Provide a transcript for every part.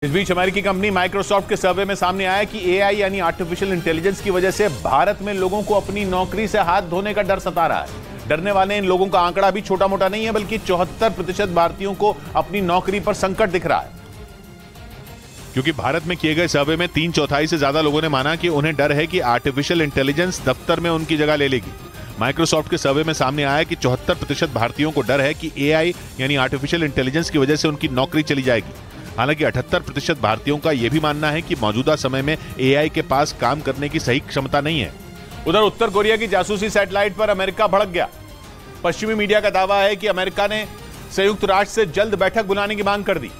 इस बीच अमेरिकी company Microsoft के सर्वे में सामने आया कि एआई यानी आर्टिफिशियल इंटेलिजेंस की वजह से भारत में लोगों को अपनी नौकरी से हाथ धोने का डर सता रहा है। डरने वाले इन लोगों का आंकड़ा भी छोटा मोटा नहीं है, बल्कि 74% भारतीयों को अपनी नौकरी पर संकट दिख रहा है। क्योंकि भारत में किए गए सर्वे में 3/4 से ज्यादा लोगों ने माना कि उन्हें डर है कि आर्टिफिशियल इंटेलिजेंस दफ्तर में उनकी जगह ले लेगी। माइक्रोसॉफ्ट के सर्वे में सामने आया कि 74% भारतीयों को डर है कि एआई यानी आर्टिफिशियल इंटेलिजेंस की वजह से उनकी नौकरी चली जाएगी। हालांकि 78% भारतीयों का यह भी मानना है कि मौजूदा समय में एआई के पास काम करने की सही क्षमता नहीं है। उधर उत्तर कोरिया की जासूसी सैटेलाइट पर अमेरिका भड़क गया। पश्चिमी मीडिया का दावा है कि अमेरिका ने संयुक्त राष्ट्र से जल्द बैठक बुलाने की मांग कर दी,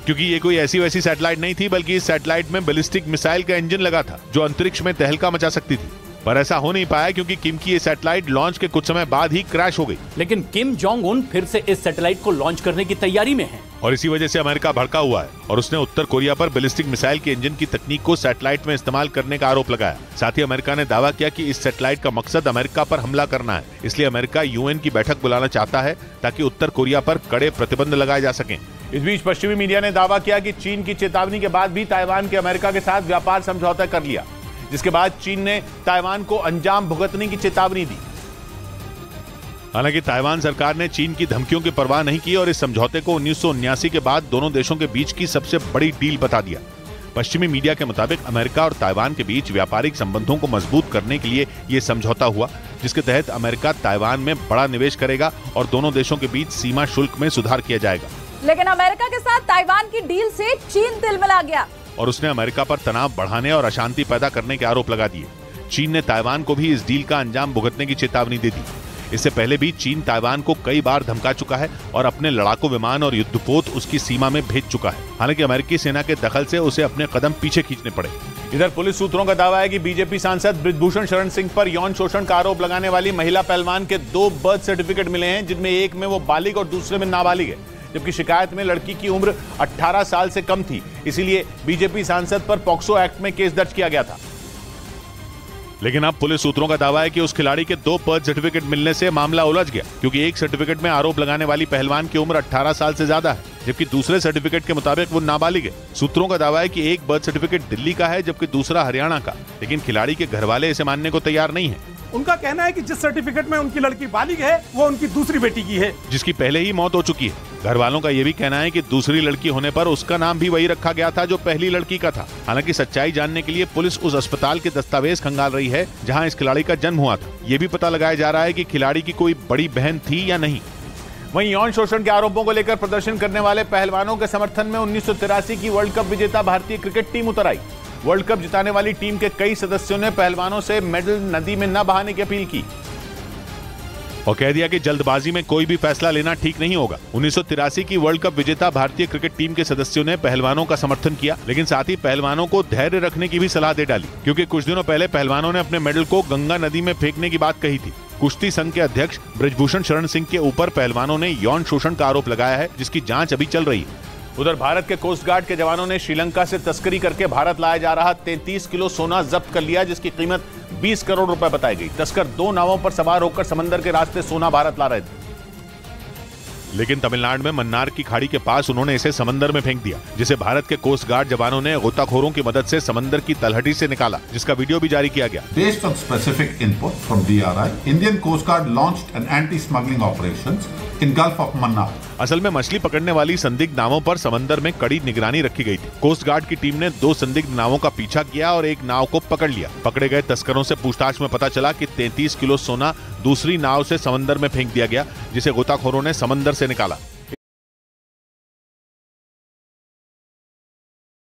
क्योंकि ये कोई ऐसी वैसी सैटेलाइट नहीं थी, बल्कि इस सैटेलाइट में बैलिस्टिक मिसाइल का इंजन लगा था जो अंतरिक्ष में तहलका मचा सकती थी। पर ऐसा हो नहीं पाया क्योंकि किम की ये सैटेलाइट लॉन्च के कुछ समय बाद ही क्रैश हो गई। लेकिन किम जोंग उन फिर से इस सैटेलाइट को लॉन्च करने की तैयारी में है और इसी वजह से अमेरिका भड़का हुआ है और उसने उत्तर कोरिया पर बैलिस्टिक मिसाइल के इंजन की तकनीक को सैटेलाइट में इस्तेमाल करने का आरोप लगाया। साथ ही अमेरिका ने दावा किया कि इस सैटेलाइट का मकसद अमेरिका पर हमला करना है, इसलिए अमेरिका यूएन की बैठक बुलाना चाहता है ताकि उत्तर कोरिया पर कड़े प्रतिबंध लगाए जा सकें। इस बीच पश्चिमी मीडिया ने दावा किया कि चीन की चेतावनी के बाद भी ताइवान के अमेरिका के साथ व्यापार समझौता कर लिया, जिसके बाद चीन ने ताइवान को अंजाम भुगतने की चेतावनी दी। हालांकि ताइवान सरकार ने चीन की धमकियों की परवाह नहीं की और इस समझौते को 1979 के बाद दोनों देशों के बीच की सबसे बड़ी डील बता दिया। पश्चिमी मीडिया के मुताबिक अमेरिका और ताइवान के बीच व्यापारिक संबंधों को मजबूत करने के लिए यह समझौता हुआ, जिसके तहत अमेरिका ताइवान में बड़ा निवेश करेगा और दोनों देशों के बीच सीमा शुल्क में सुधार किया जाएगा। लेकिन अमेरिका के साथ ताइवान की डील से चीन तिलमिला गया और उसने अमेरिका पर तनाव बढ़ाने और अशांति पैदा करने के आरोप लगा दिए। चीन ने ताइवान को भी इस डील का अंजाम भुगतने की चेतावनी दे दी। इससे पहले भी चीन ताइवान को कई बार धमका चुका है और अपने लड़ाकू विमान और युद्धपोत उसकी सीमा में भेज चुका है। हालांकि अमेरिकी सेना के दखल से उसे अपने कदम पीछे खींचने पड़े। इधर पुलिस सूत्रों का दावा है कि बीजेपी सांसद बृजभूषण शरण सिंह पर यौन शोषण का आरोप लगाने वाली महिला पहलवान के 2 बर्थ सर्टिफिकेट मिले हैं, जिनमें एक में वो बालिग और दूसरे में नाबालिग है, जबकि शिकायत में लड़की की उम्र 18 साल से कम थी। इसीलिए बीजेपी सांसद पर पॉक्सो एक्ट में केस दर्ज किया गया था। लेकिन अब पुलिस सूत्रों का दावा है कि उस खिलाड़ी के 2 बर्थ सर्टिफिकेट मिलने से मामला उलझ गया, क्योंकि एक सर्टिफिकेट में आरोप लगाने वाली पहलवान की उम्र 18 साल से ज्यादा है, जबकि दूसरे सर्टिफिकेट के मुताबिक वो नाबालिग है। सूत्रों का दावा है कि एक बर्थ सर्टिफिकेट दिल्ली का है जबकि दूसरा हरियाणा का, लेकिन खिलाड़ी के घर वाले इसे मानने को तैयार नहीं है। उनका कहना है कि जिस सर्टिफिकेट में उनकी लड़की बालिग है वो उनकी दूसरी बेटी की है, जिसकी पहले ही मौत हो चुकी है। घर वालों का यह भी कहना है कि दूसरी लड़की होने पर उसका नाम भी वही रखा गया था जो पहली लड़की का था। हालांकि सच्चाई जानने के लिए पुलिस उस अस्पताल के दस्तावेज खंगाल रही है जहां इस खिलाड़ी का जन्म हुआ था। ये भी पता लगाया जा रहा है कि खिलाड़ी की कोई बड़ी बहन थी या नहीं। वहीं यौन शोषण के आरोपों को लेकर प्रदर्शन करने वाले पहलवानों के समर्थन में 1983 की वर्ल्ड कप विजेता भारतीय क्रिकेट टीम उतर आई। वर्ल्ड कप जिताने वाली टीम के कई सदस्यों ने पहलवानों से मेडल नदी में न बहाने की अपील की और कह दिया कि जल्दबाजी में कोई भी फैसला लेना ठीक नहीं होगा। 1983 की वर्ल्ड कप विजेता भारतीय क्रिकेट टीम के सदस्यों ने पहलवानों का समर्थन किया, लेकिन साथ ही पहलवानों को धैर्य रखने की भी सलाह दे डाली, क्योंकि कुछ दिनों पहले पहलवानों ने अपने मेडल को गंगा नदी में फेंकने की बात कही थी। कुश्ती संघ के अध्यक्ष बृजभूषण शरण सिंह के ऊपर पहलवानों ने यौन शोषण का आरोप लगाया है, जिसकी जांच अभी चल रही है। उधर भारत के कोस्ट गार्ड के जवानों ने श्रीलंका से तस्करी करके भारत लाया जा रहा 33 किलो सोना जब्त कर लिया, जिसकी कीमत 20 करोड़ रुपए बताई गई। तस्कर 2 नावों पर सवार होकर समंदर के रास्ते सोना भारत ला रहे थे, लेकिन तमिलनाडु में मन्नार की खाड़ी के पास उन्होंने इसे समंदर में फेंक दिया, जिसे भारत के कोस्ट गार्ड जवानों ने गोताखोरों की मदद से समंदर की तलहटी से निकाला, जिसका वीडियो भी जारी किया गया। Based on specific input from DRI, Indian Coast Guard launched an anti-smuggling operations in Gulf of Mannar. असल में मछली पकड़ने वाली संदिग्ध नावों पर समंदर में कड़ी निगरानी रखी गई थी। कोस्ट गार्ड की टीम ने 2 संदिग्ध नावों का पीछा किया और एक नाव को पकड़ लिया। पकड़े गए तस्करों से पूछताछ में पता चला कि 33 किलो सोना दूसरी नाव से समंदर में फेंक दिया गया, जिसे गोताखोरों ने समंदर से निकाला।